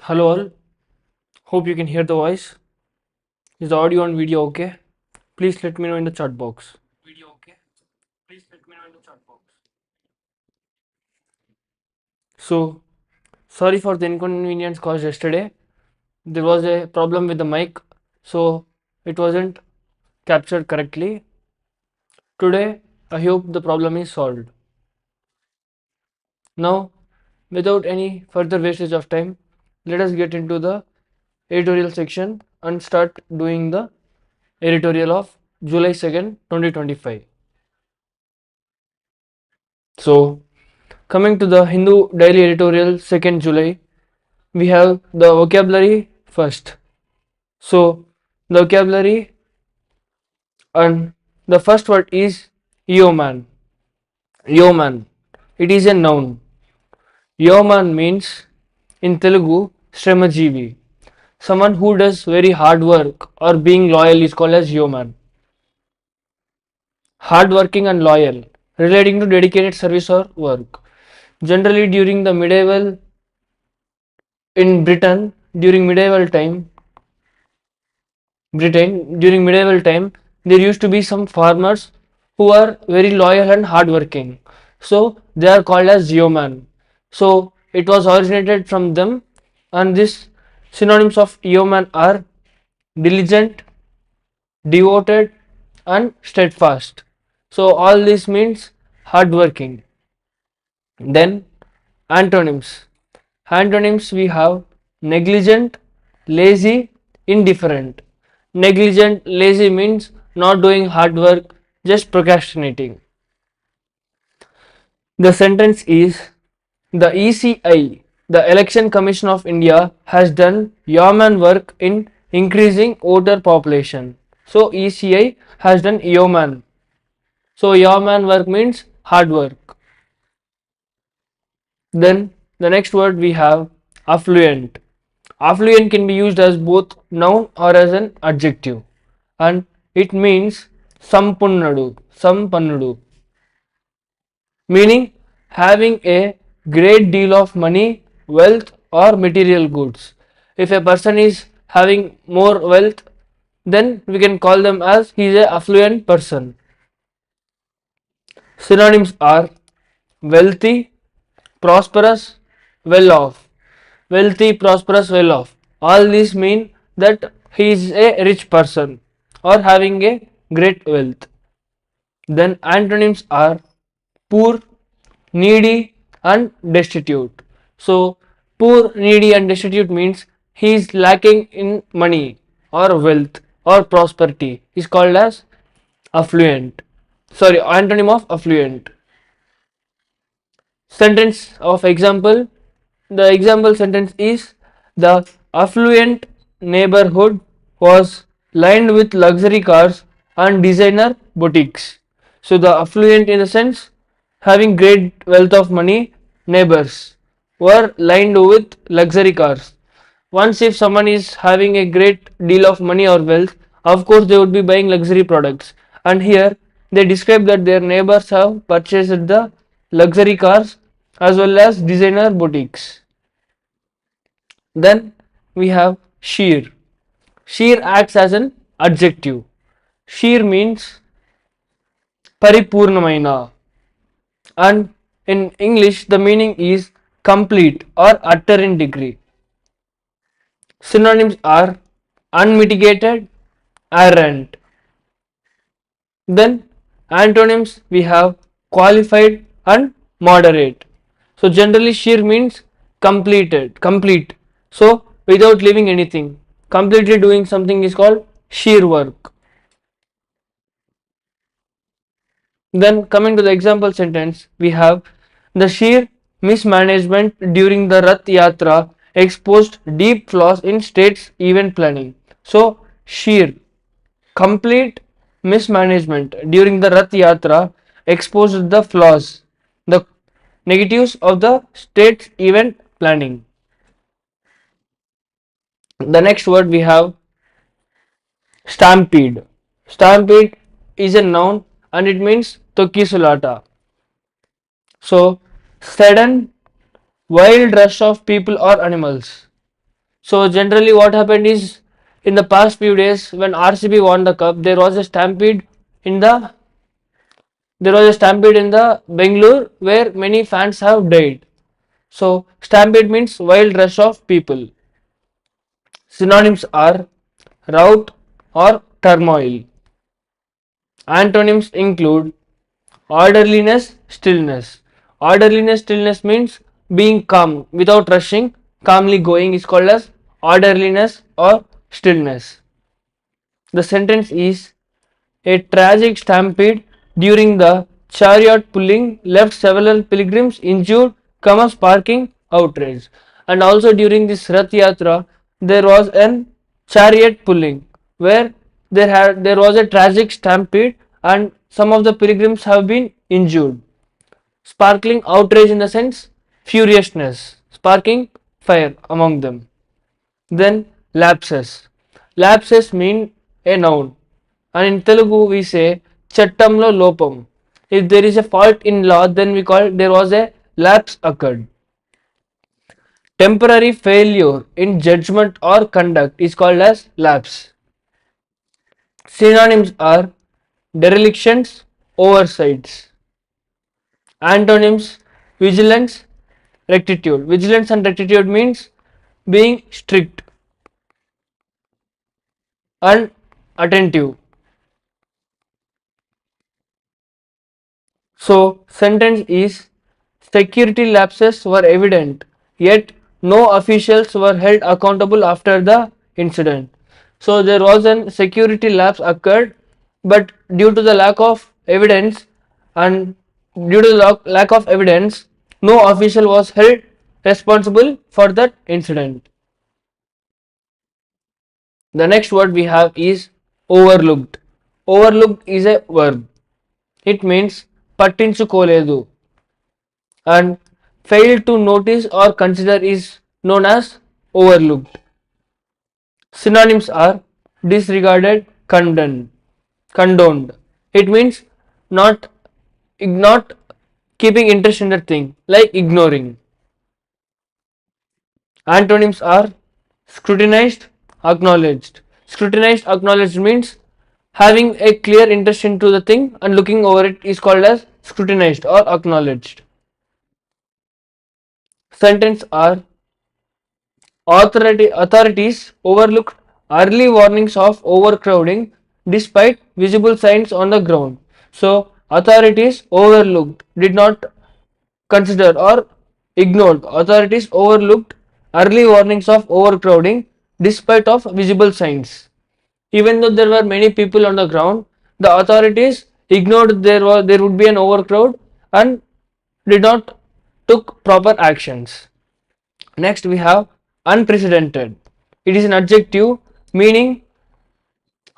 Hello all, hope you can hear the voice. Is the audio and video okay? Please let me know in the chat box. Video okay? Please let me know in the chat box. So, sorry for the inconvenience caused yesterday. There was a problem with the mic, so it wasn't captured correctly. Today, I hope the problem is solved. Now, without any further wastage of time, let us get into the editorial section and start doing the editorial of July 2nd, 2025. So, coming to the Hindu Daily Editorial 2nd July, we have the vocabulary first. So, the vocabulary and the first word is yeoman. Yeoman. It is a noun. Yeoman means in Telugu Shramajeevi. Someone who does very hard work or being loyal is called as yeoman. Hardworking and loyal, relating to dedicated service or work. Generally during the medieval in Britain during medieval time, there used to be some farmers who are very loyal and hardworking. So they are called as yeoman. So it was originated from them, and this synonyms of yeoman are diligent, devoted, and steadfast. So all this means hardworking. Then antonyms. Antonyms we have negligent, lazy, indifferent. Negligent, lazy means not doing hard work, just procrastinating. The sentence is the ECI, the Election Commission of India, has done yeoman work in increasing voter population. So ECI has done yeoman. So yeoman work means hard work. Then the next word we have affluent. Affluent can be used as both noun or as an adjective, and it means sampannudu, meaning having a great deal of money, wealth, or material goods. If a person is having more wealth, then we can call them as he is a affluent person. Synonyms are wealthy, prosperous, well off. Wealthy, prosperous, well off. All these mean that he is a rich person or having a great wealth. Then antonyms are poor, needy, and destitute. So, poor, needy, and destitute means he is lacking in money or wealth or prosperity. Is called as affluent. Sorry, antonym of affluent. Sentence of example. The example sentence is the affluent neighborhood was lined with luxury cars and designer boutiques. So the affluent in the sense having great wealth of money neighbors were lined with luxury cars. Once if someone is having a great deal of money or wealth, of course they would be buying luxury products. And here they describe that their neighbors have purchased the luxury cars as well as designer boutiques. Then we have sheer. Sheer acts as an adjective. Sheer means paripurnamaina, and in English the meaning is complete or utter in degree. Synonyms are unmitigated, errant. Then antonyms we have qualified and moderate. So generally sheer means complete. So without leaving anything, completely doing something is called sheer work. Then coming to the example sentence, we have the sheer mismanagement during the Rath Yatra exposed deep flaws in state's event planning. So sheer complete mismanagement during the Rath Yatra exposed the flaws, the negatives of the state's event planning. The next word we have stampede. Stampede is a noun and it means Tokisulata. So, sudden wild rush of people or animals. So generally what happened is, in the past few days when RCB won the cup, in the there was a stampede in the Bangalore where many fans have died. So stampede means wild rush of people. Synonyms are rout or turmoil. Antonyms include orderliness, stillness. Orderliness, stillness means being calm without rushing, calmly going is called as orderliness or stillness. The sentence is: a tragic stampede during the chariot pulling left several pilgrims injured, sparking outrage. And also during this Rath Yatra, there was an chariot pulling where there was a tragic stampede and some of the pilgrims have been injured. Sparkling outrage in the sense furiousness, sparking fire among them. Then lapses. Lapses mean a noun, and in Telugu we say chattamlo lopam. If there is a fault in law, then we call there was a lapse occurred. Temporary failure in judgment or conduct is called as lapse. Synonyms are derelictions, oversights. Antonyms: vigilance, rectitude. Vigilance and rectitude means being strict and attentive. So sentence is: security lapses were evident, yet no officials were held accountable after the incident. So there was an security lapse occurred, but due to the lack of evidence and due to the lack of evidence, no official was held responsible for that incident. The next word we have is overlooked. Overlooked is a verb. It means pattinchukoledu, and failed to notice or consider is known as overlooked. Synonyms are disregarded, condoned. It means not not keeping interest in the thing, like ignoring. Antonyms are scrutinized, acknowledged. Scrutinized, acknowledged means having a clear interest into the thing and looking over it is called as scrutinized or acknowledged. Sentence are authorities overlooked early warnings of overcrowding despite visible signs on the ground. So authorities overlooked, did not consider or ignored. Authorities overlooked early warnings of overcrowding despite of visible signs. Even though there were many people on the ground, the authorities ignored there would be an overcrowd and did not took proper actions. Next we have unprecedented. It is an adjective meaning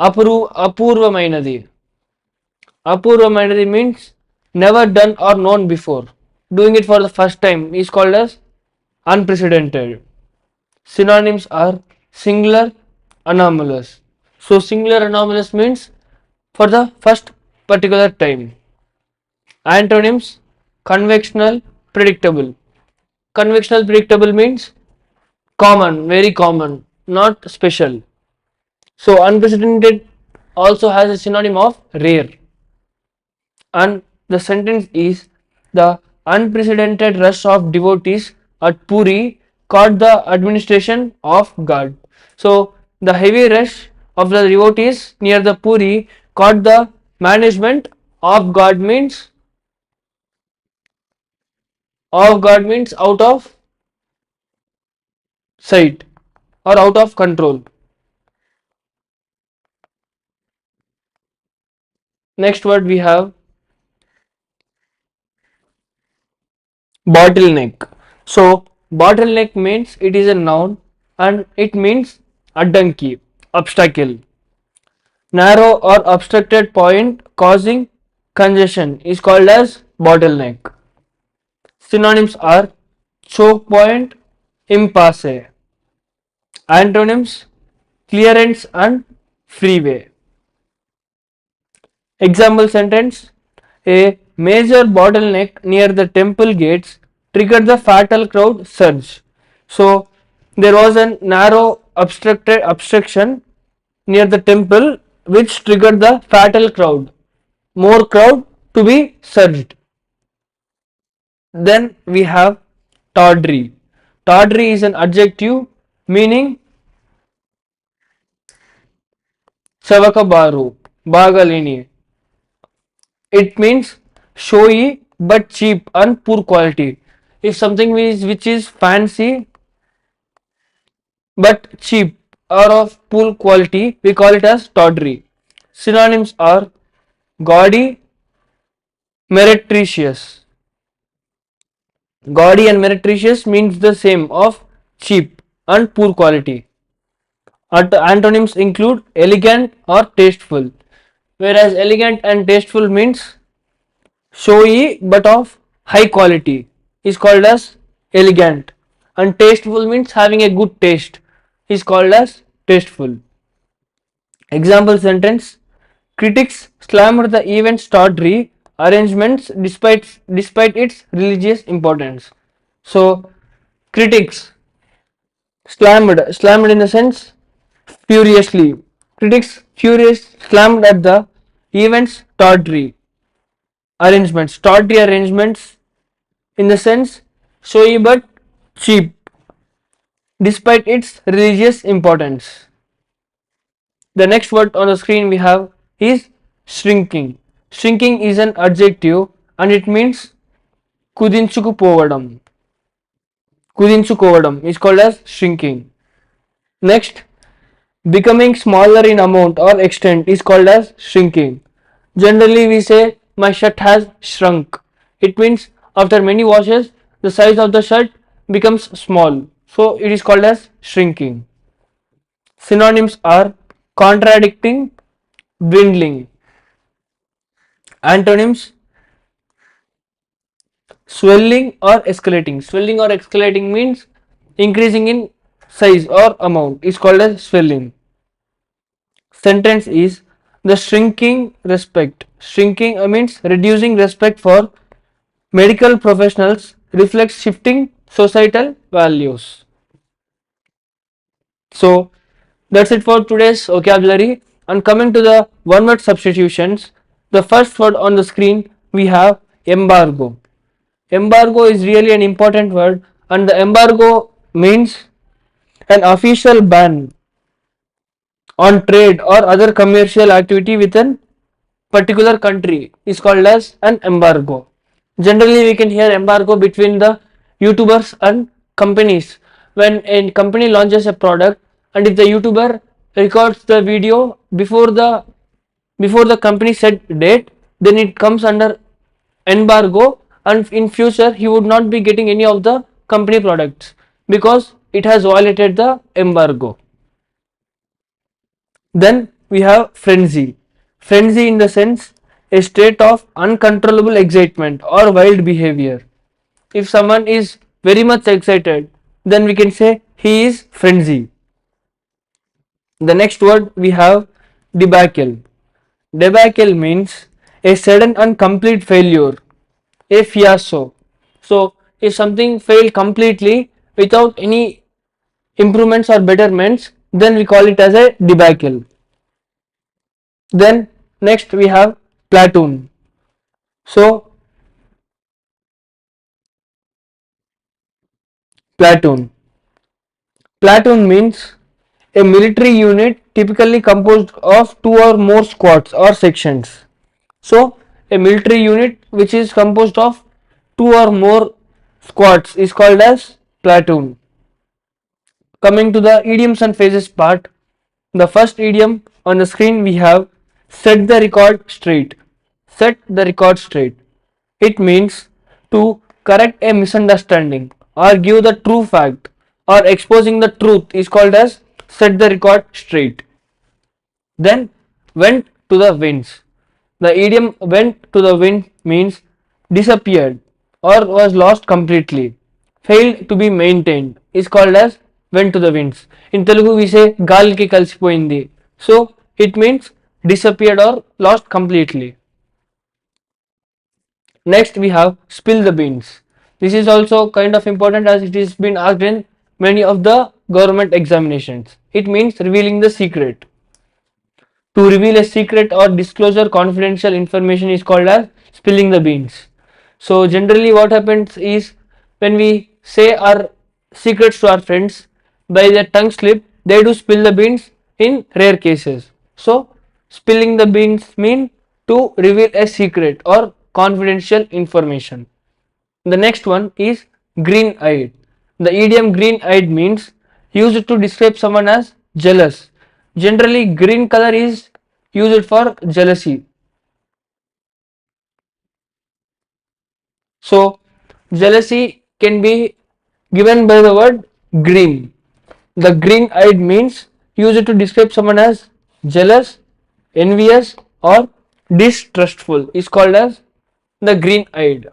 apurvamainadi. Apurvamainadi means never done or known before. Doing it for the first time is called as unprecedented. Synonyms are singular, anomalous. So singular anomalous means for the first particular time. Antonyms: conventional, predictable. Conventional predictable means common, very common, not special. So unprecedented also has a synonym of rare. And the sentence is: the unprecedented rush of devotees at Puri caught the administration off guard. So the heavy rush of the devotees near the Puri caught the management off guard means out of sight or out of control. Next word we have bottleneck. So bottleneck means it is a noun and it means addanki, obstacle. Narrow or obstructed point causing congestion is called as bottleneck. Synonyms are choke point, impasse. Antonyms: clearance and freeway. Example sentence: a major bottleneck near the temple gates triggered the fatal crowd surge. So There was a narrow obstruction near the temple which triggered the fatal crowd. More crowd to be surged. Then we have tawdry. Tawdry is an adjective meaning chavakabaru, bagalini. It means showy but cheap and poor quality. If something which is fancy but cheap or of poor quality, we call it as tawdry. Synonyms are gaudy, meretricious. Gaudy and meretricious means the same of cheap and poor quality. Antonyms include elegant or tasteful, whereas elegant and tasteful means showy but of high quality is called as elegant, and tasteful means having a good taste is called as tasteful. Example sentence: critics slammed the event's tawdry arrangements despite its religious importance. So critics slammed in the sense furiously. Critics furious slammed at the event's tawdry arrangements. Tawdry arrangements in the sense showy but cheap despite its religious importance. The next word on the screen we have is shrinking. Shrinking is an adjective and it means kudinchukupovadam. Kudinchukovodam is called as shrinking. Next, becoming smaller in amount or extent is called as shrinking. Generally, we say my shirt has shrunk. It means after many washes, the size of the shirt becomes small. So, it is called as shrinking. Synonyms are contradicting, dwindling. Antonyms: swelling or escalating. Swelling or escalating means increasing in size or amount is called as swelling. Sentence is the shrinking respect. Shrinking means reducing respect for medical professionals reflects shifting societal values. So that's it for today's vocabulary. And coming to the one word substitutions, the first word on the screen we have embargo. Embargo is really an important word, and the embargo means an official ban on trade or other commercial activity within particular country is called as an embargo. Generally, we can hear embargo between the YouTubers and companies. When a company launches a product, and if the YouTuber records the video before the company set date, then it comes under embargo, and in future he would not be getting any of the company products because it has violated the embargo. Then we have frenzy. Frenzy in the sense a state of uncontrollable excitement or wild behavior. If someone is very much excited, then we can say he is frenzy. The next word we have debacle. Debacle means a sudden and complete failure, a fiasco. So if something failed completely without any improvements or betterments, then we call it as a debacle. Then next we have platoon. So platoon. Platoon means a military unit typically composed of two or more squads or sections. So a military unit which is composed of two or more squads is called as platoon. Coming to the idioms and phrases part, the first idiom on the screen we have set the record straight. Set the record straight. It means to correct a misunderstanding or give the true fact or exposing the truth is called as set the record straight. Then went to the winds. The idiom went to the wind means disappeared or was lost completely, failed to be maintained is called as went to the winds. In Telugu we say గాలికి కలిసిపోయింది. So it means disappeared or lost completely. Next we have spill the beans. This is also kind of important as it is been asked in many of the government examinations. It means revealing the secret. To reveal a secret or disclosure confidential information is called as spilling the beans. So generally what happens is when we say our secrets to our friends, by their tongue slip they do spill the beans in rare cases. So spilling the beans mean to reveal a secret or confidential information. The next one is green eyed. The idiom green eyed means used to describe someone as jealous. Generally, green color is used for jealousy. So, jealousy can be given by the word green. The green eyed means used to describe someone as jealous, envious, or distrustful is called as the green eyed.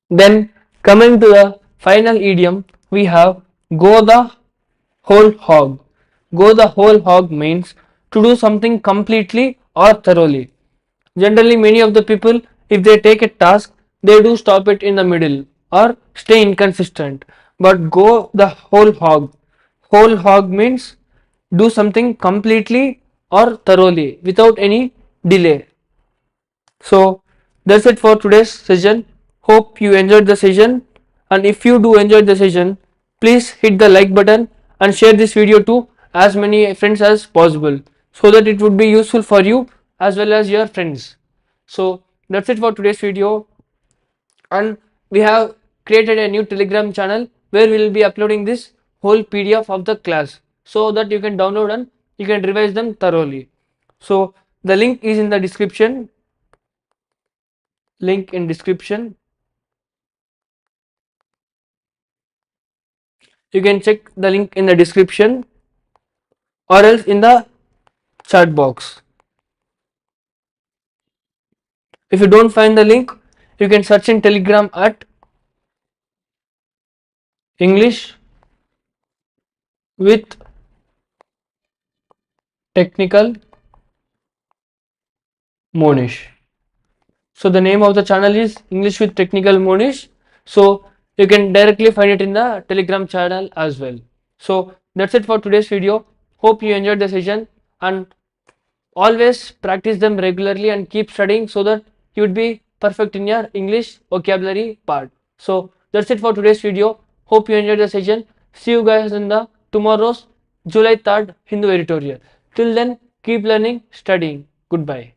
Then coming to the final idiom, we have go the whole hog. Go the whole hog means to do something completely or thoroughly. Generally, many of the people, if they take a task, they do stop it in the middle or stay inconsistent. But go the whole hog. Whole hog means do something completely or thoroughly without any delay. So that's it for today's session. Hope you enjoyed the session, and if you do enjoy the session, please hit the like button and share this video to as many friends as possible so that it would be useful for you as well as your friends. So that's it for today's video, and we have created a new Telegram channel where we will be uploading this whole PDF of the class so that you can download and you can revise them thoroughly. So the link is in the description. Link in description. You can check the link in the description or else in the chat box. If you don't find the link, you can search in Telegram at English with Technical Monish. So the name of the channel is English with Technical Monish. So you can directly find it in the Telegram channel as well. So that's it for today's video. Hope you enjoyed the session, and always practice them regularly and keep studying so that you would be perfect in your English vocabulary part. So that's it for today's video. Hope you enjoyed the session. See you guys in the tomorrow's July 3rd Hindu editorial. Till then, keep learning, studying. Goodbye.